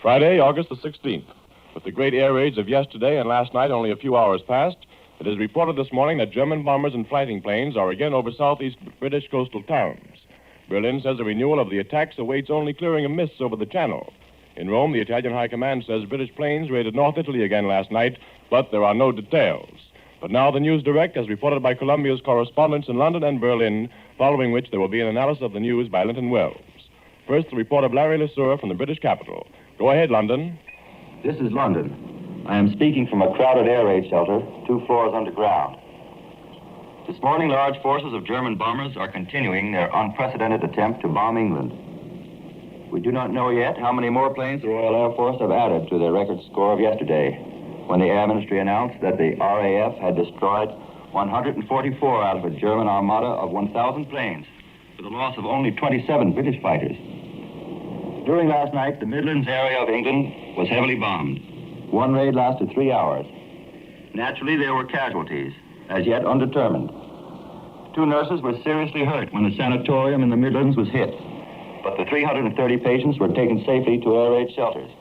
Friday, August the 16th. With the great air raids of yesterday and last night only a few hours past, it is reported this morning that German bombers and fighting planes are again over southeast British coastal towns. Berlin says a renewal of the attacks awaits only clearing of mists over the Channel. In Rome, the Italian High Command says British planes raided North Italy again last night, but there are no details. But now the News Direct, as reported by Columbia's correspondents in London and Berlin, following which there will be an analysis of the news by Linton Wells. First, the report of Larry Lesueur from the British capital. Go ahead, London. This is London. I am speaking from a crowded air raid shelter, 2 floors underground. This morning, large forces of German bombers are continuing their unprecedented attempt to bomb England. We do not know yet how many more planes the Royal Air Force have added to their record score of yesterday, when the Air Ministry announced that the RAF had destroyed 144 out of a German armada of 1,000 planes, with a loss of only 27 British fighters. During last night, the Midlands area of England was heavily bombed. One raid lasted 3 hours. Naturally, there were casualties, as yet undetermined. 2 nurses were seriously hurt when the sanatorium in the Midlands was hit, but the 330 patients were taken safely to air raid shelters.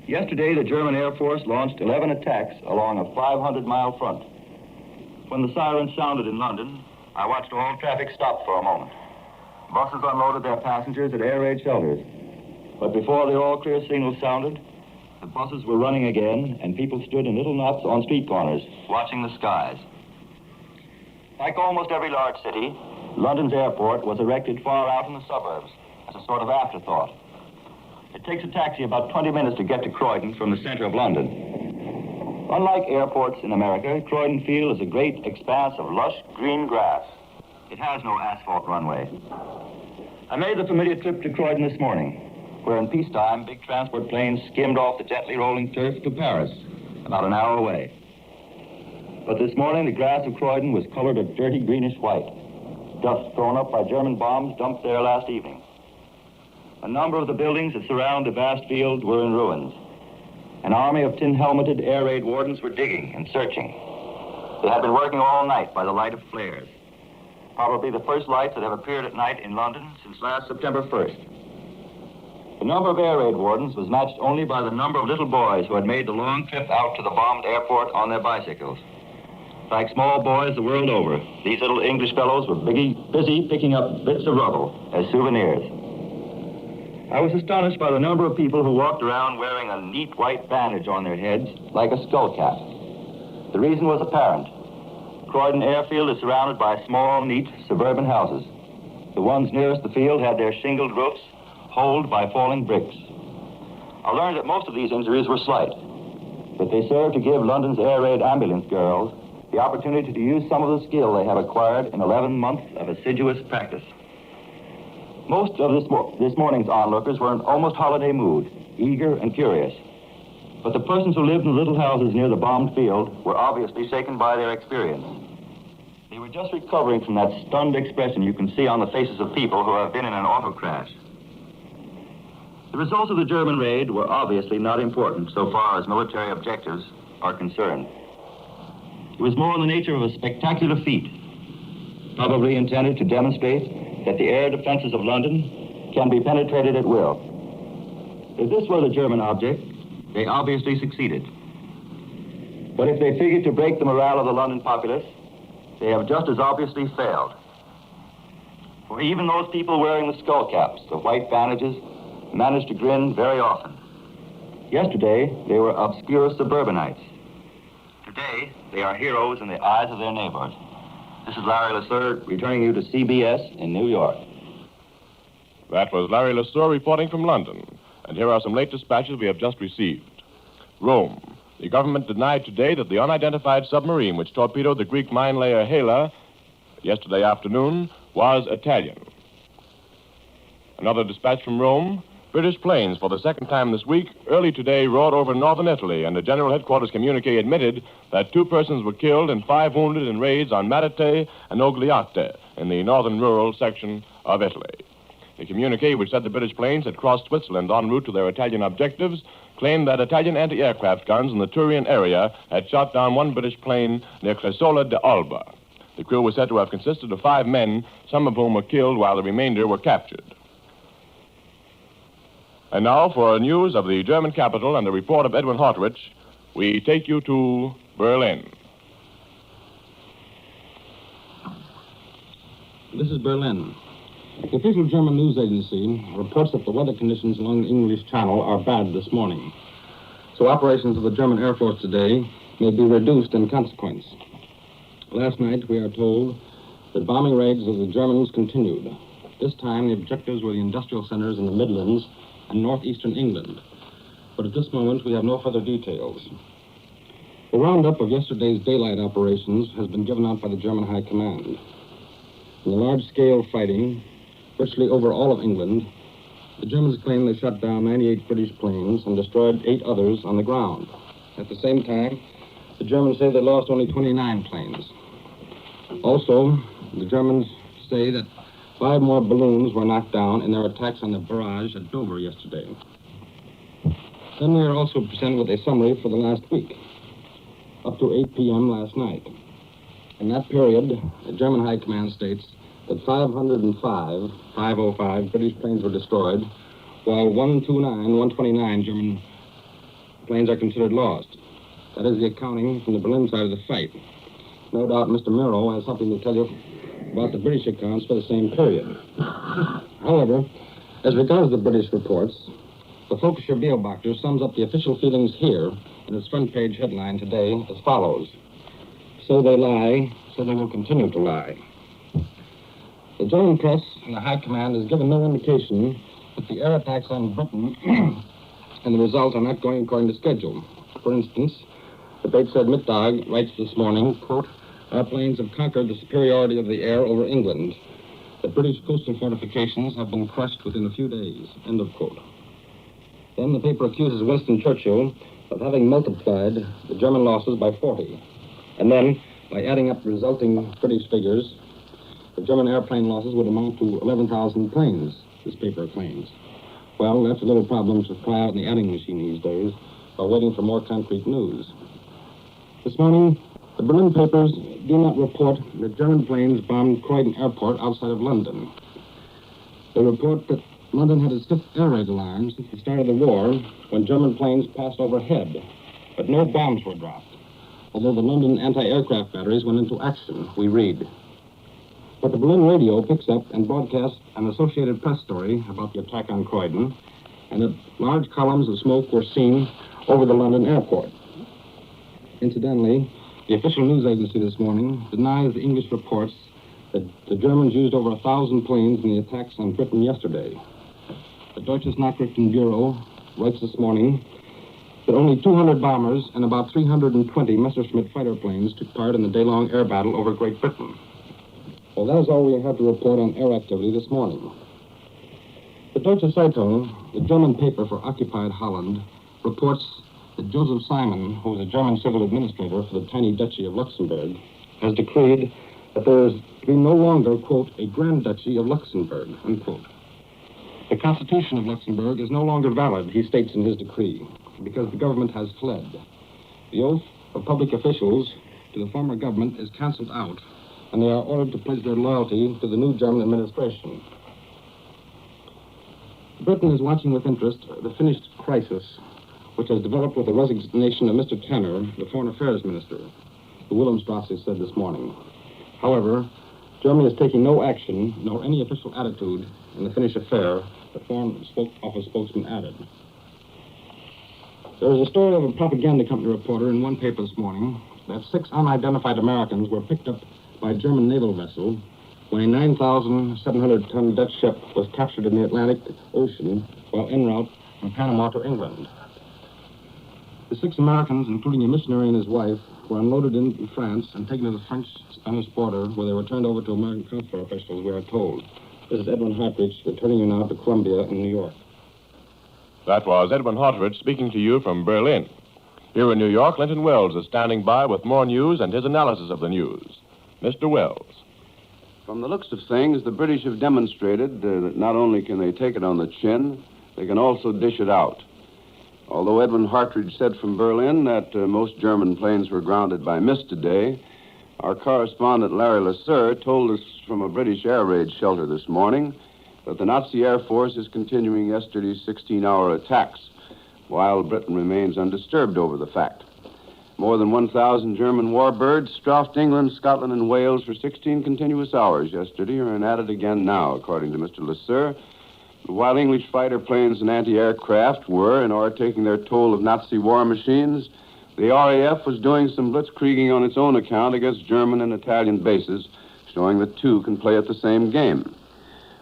Yesterday, the German Air Force launched 11 attacks along a 500-mile front. When the siren sounded in London, I watched all traffic stop for a moment. Buses unloaded their passengers at air raid shelters. But before the all-clear signal sounded, the buses were running again, and people stood in little knots on street corners, watching the skies. Like almost every large city, London's airport was erected far out in the suburbs as a sort of afterthought. It takes a taxi about 20 minutes to get to Croydon from the center of London. Unlike airports in America, Croydon Field is a great expanse of lush green grass. It has no asphalt runway. I made the familiar trip to Croydon this morning, where in peacetime, big transport planes skimmed off the gently rolling turf to Paris, about an hour away. But this morning, the grass of Croydon was colored a dirty greenish white, dust thrown up by German bombs dumped there last evening. A number of the buildings that surround the vast field were in ruins. An army of tin-helmeted air raid wardens were digging and searching. They had been working all night by the light of flares. Probably the first lights that have appeared at night in London since last September 1st. The number of air raid wardens was matched only by the number of little boys who had made the long trip out to the bombed airport on their bicycles. Like small boys the world over, these little English fellows were busy picking up bits of rubble as souvenirs. I was astonished by the number of people who walked around wearing a neat white bandage on their heads, like a skull cap. The reason was apparent. Croydon Airfield is surrounded by small, neat, suburban houses. The ones nearest the field had their shingled roofs holed by falling bricks. I learned that most of these injuries were slight, but they served to give London's air raid ambulance girls the opportunity to use some of the skill they have acquired in 11 months of assiduous practice. Most of this morning's onlookers were in almost holiday mood, eager and curious. But the persons who lived in the little houses near the bombed field were obviously shaken by their experience. They were just recovering from that stunned expression you can see on the faces of people who have been in an auto crash. The results of the German raid were obviously not important so far as military objectives are concerned. It was more in the nature of a spectacular feat, probably intended to demonstrate that the air defenses of London can be penetrated at will. If this were the German object, they obviously succeeded. But if they figured to break the morale of the London populace, they have just as obviously failed. For even those people wearing the skull caps, the white bandages, managed to grin very often. Yesterday, they were obscure suburbanites. Today, they are heroes in the eyes of their neighbors. This is Larry Lesueur, returning you to CBS in New York. That was Larry Lesueur reporting from London. And here are some late dispatches we have just received. Rome. The government denied today that the unidentified submarine which torpedoed the Greek mine layer Hela yesterday afternoon was Italian. Another dispatch from Rome. British planes, for the second time this week, early today roared over northern Italy, and the General Headquarters communique admitted that 2 persons were killed and 5 wounded in raids on Matete and Ogliate in the northern rural section of Italy. The communique, which said the British planes had crossed Switzerland en route to their Italian objectives, claimed that Italian anti-aircraft guns in the Turin area had shot down 1 British plane near Cresola de Alba. The crew was said to have consisted of 5 men, some of whom were killed while the remainder were captured. And now, for news of the German capital and the report of Edwin Hartrich, we take you to Berlin. This is Berlin. The official German news agency reports that the weather conditions along the English Channel are bad this morning. So operations of the German Air Force today may be reduced in consequence. Last night, we are told that bombing raids of the Germans continued. This time, the objectives were the industrial centers in the Midlands and northeastern England. But at this moment, we have no further details. The roundup of yesterday's daylight operations has been given out by the German High Command. In the large-scale fighting, virtually over all of England, the Germans claim they shot down 98 British planes and destroyed 8 others on the ground. At the same time, the Germans say they lost only 29 planes. Also, the Germans say that 5 more balloons were knocked down in their attacks on the barrage at Dover yesterday. Then we are also presented with a summary for the last week, up to 8 p.m. last night. In that period, the German High Command states that 505 British planes were destroyed, while 129 German planes are considered lost. That is the accounting from the Berlin side of the fight. No doubt Mr. Miro has something to tell you about the British accounts for the same period. However, as regards the British reports, the Volkischer Beobachter sums up the official feelings here in its front-page headline today as follows: "So they lie, so they will continue to lie." The German press and the High Command has given no indication that the air attacks on Britain and the results are not going according to schedule. For instance, the Bateshead Mittag writes this morning, quote, "Our planes have conquered the superiority of the air over England. The British coastal fortifications have been crushed within a few days," end of quote. Then the paper accuses Winston Churchill of having multiplied the German losses by 40. And then, by adding up the resulting British figures, the German airplane losses would amount to 11,000 planes, this paper claims. Well, that's a little problem to try out in the adding machine these days while waiting for more concrete news. This morning, the Berlin papers do not report that German planes bombed Croydon Airport outside of London. They report that London had its 5th air raid alarm since the start of the war, when German planes passed overhead, but no bombs were dropped, although the London anti-aircraft batteries went into action, we read. But the Berlin radio picks up and broadcasts an Associated Press story about the attack on Croydon, and that large columns of smoke were seen over the London airport. Incidentally, the official news agency this morning denies the English reports that the Germans used over 1,000 planes in the attacks on Britain yesterday. The Deutsches Nachrichtenbüro writes this morning that only 200 bombers and about 320 Messerschmitt fighter planes took part in the day-long air battle over Great Britain. Well, that is all we have to report on air activity this morning. The Deutsche Zeitung, the German paper for occupied Holland, reports that Joseph Simon, who is a German civil administrator for the tiny duchy of Luxembourg, has decreed that there is to be no longer, quote, a Grand Duchy of Luxembourg, unquote. The Constitution of Luxembourg is no longer valid, he states in his decree, because the government has fled. The oath of public officials to the former government is canceled out, and they are ordered to pledge their loyalty to the new German administration. Britain is watching with interest the Finnish crisis, which has developed with the resignation of Mr. Tanner, the Foreign Affairs Minister, the Wilhelmstrasse said this morning. However, Germany is taking no action, nor any official attitude in the Finnish affair, the Foreign Office spokesman added. There is a story of a propaganda company reporter in one paper this morning that 6 unidentified Americans were picked up by a German naval vessel when a 9,700-ton Dutch ship was captured in the Atlantic Ocean while en route from Panama to England. The 6 Americans, including a missionary and his wife, were unloaded in France and taken to the French-Spanish border, where they were turned over to American consular officials, we are told. This is Edwin Hartrich, returning you now to Columbia in New York. That was Edwin Hartrich speaking to you from Berlin. Here in New York, Linton Wells is standing by with more news and his analysis of the news. Mr. Wells. From the looks of things, the British have demonstrated that not only can they take it on the chin, they can also dish it out. Although Edwin Hartrich said from Berlin that most German planes were grounded by mist today, our correspondent Larry Lasser told us from a British air raid shelter this morning that the Nazi Air Force is continuing yesterday's 16-hour attacks, while Britain remains undisturbed over the fact. More than 1,000 German warbirds strafed England, Scotland, and Wales for 16 continuous hours yesterday, and are at it again now, according to Mr. Lesueur. While English fighter planes and anti-aircraft were and are taking their toll of Nazi war machines, the RAF was doing some blitzkrieging on its own account against German and Italian bases, showing that two can play at the same game.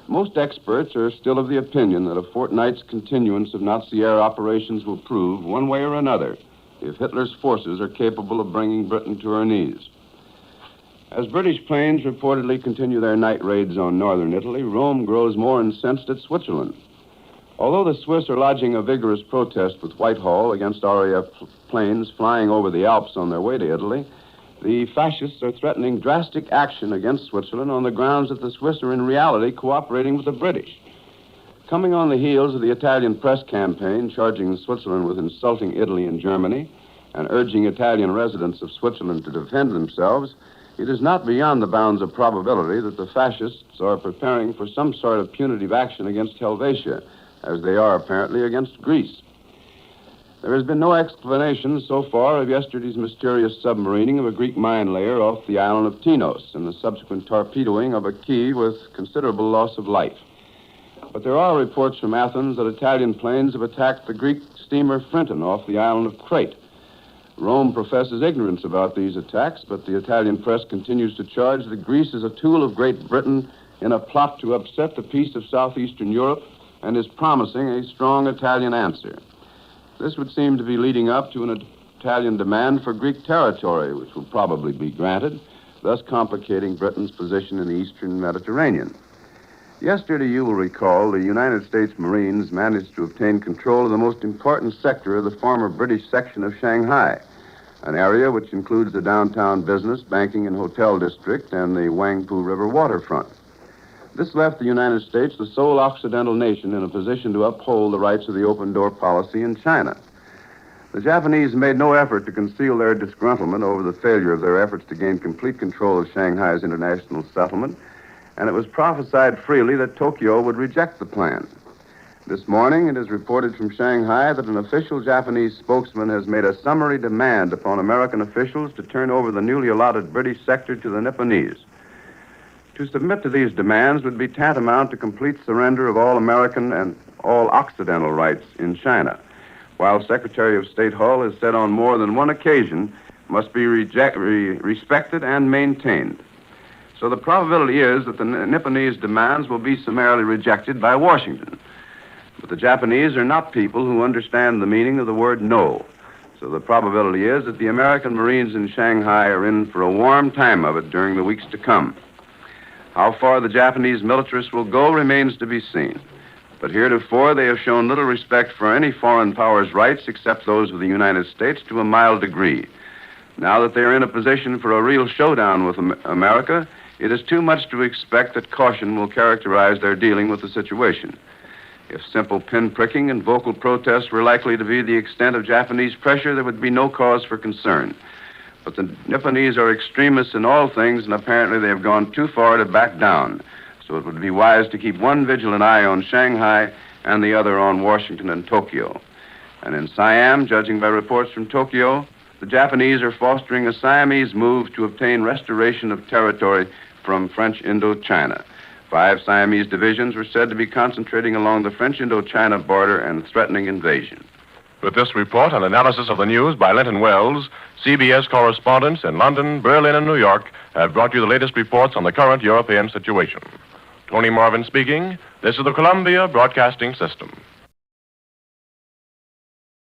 Most experts are still of the opinion that a fortnight's continuance of Nazi air operations will prove, one way or another, if Hitler's forces are capable of bringing Britain to her knees. As British planes reportedly continue their night raids on northern Italy, Rome grows more incensed at Switzerland. Although the Swiss are lodging a vigorous protest with Whitehall against RAF planes flying over the Alps on their way to Italy, the fascists are threatening drastic action against Switzerland on the grounds that the Swiss are in reality cooperating with the British. Coming on the heels of the Italian press campaign charging Switzerland with insulting Italy and Germany and urging Italian residents of Switzerland to defend themselves, it is not beyond the bounds of probability that the fascists are preparing for some sort of punitive action against Helvetia, as they are apparently against Greece. There has been no explanation so far of yesterday's mysterious submarining of a Greek mine layer off the island of Tinos and the subsequent torpedoing of a quay with considerable loss of life. But there are reports from Athens that Italian planes have attacked the Greek steamer Frinton off the island of Crete. Rome professes ignorance about these attacks, but the Italian press continues to charge that Greece is a tool of Great Britain in a plot to upset the peace of southeastern Europe and is promising a strong Italian answer. This would seem to be leading up to an Italian demand for Greek territory, which will probably be granted, thus complicating Britain's position in the eastern Mediterranean. Yesterday, you will recall, the United States Marines managed to obtain control of the most important sector of the former British section of Shanghai, an area which includes the downtown business, banking, and hotel district and the Wangpu River waterfront. This left the United States the sole Occidental nation in a position to uphold the rights of the open-door policy in China. The Japanese made no effort to conceal their disgruntlement over the failure of their efforts to gain complete control of Shanghai's international settlement, and it was prophesied freely that Tokyo would reject the plan. This morning, it is reported from Shanghai that an official Japanese spokesman has made a summary demand upon American officials to turn over the newly allotted British sector to the Nipponese. To submit to these demands would be tantamount to complete surrender of all American and all Occidental rights in China, while Secretary of State Hull has said on more than one occasion must be respected and maintained. So the probability is that the Nipponese demands will be summarily rejected by Washington. But the Japanese are not people who understand the meaning of the word no. So the probability is that the American Marines in Shanghai are in for a warm time of it during the weeks to come. How far the Japanese militarists will go remains to be seen. But heretofore, they have shown little respect for any foreign power's rights except those of the United States to a mild degree. Now that they are in a position for a real showdown with America, it is too much to expect that caution will characterize their dealing with the situation. If simple pinpricking and vocal protests were likely to be the extent of Japanese pressure, there would be no cause for concern. But the Nipponese are extremists in all things, and apparently they have gone too far to back down. So it would be wise to keep one vigilant eye on Shanghai and the other on Washington and Tokyo. And in Siam, judging by reports from Tokyo, the Japanese are fostering a Siamese move to obtain restoration of territory from French Indochina. 5 Siamese divisions were said to be concentrating along the French Indochina border and threatening invasion. With this report and analysis of the news by Linton Wells, CBS correspondents in London, Berlin, and New York have brought you the latest reports on the current European situation. Tony Marvin speaking. This is the Columbia Broadcasting System.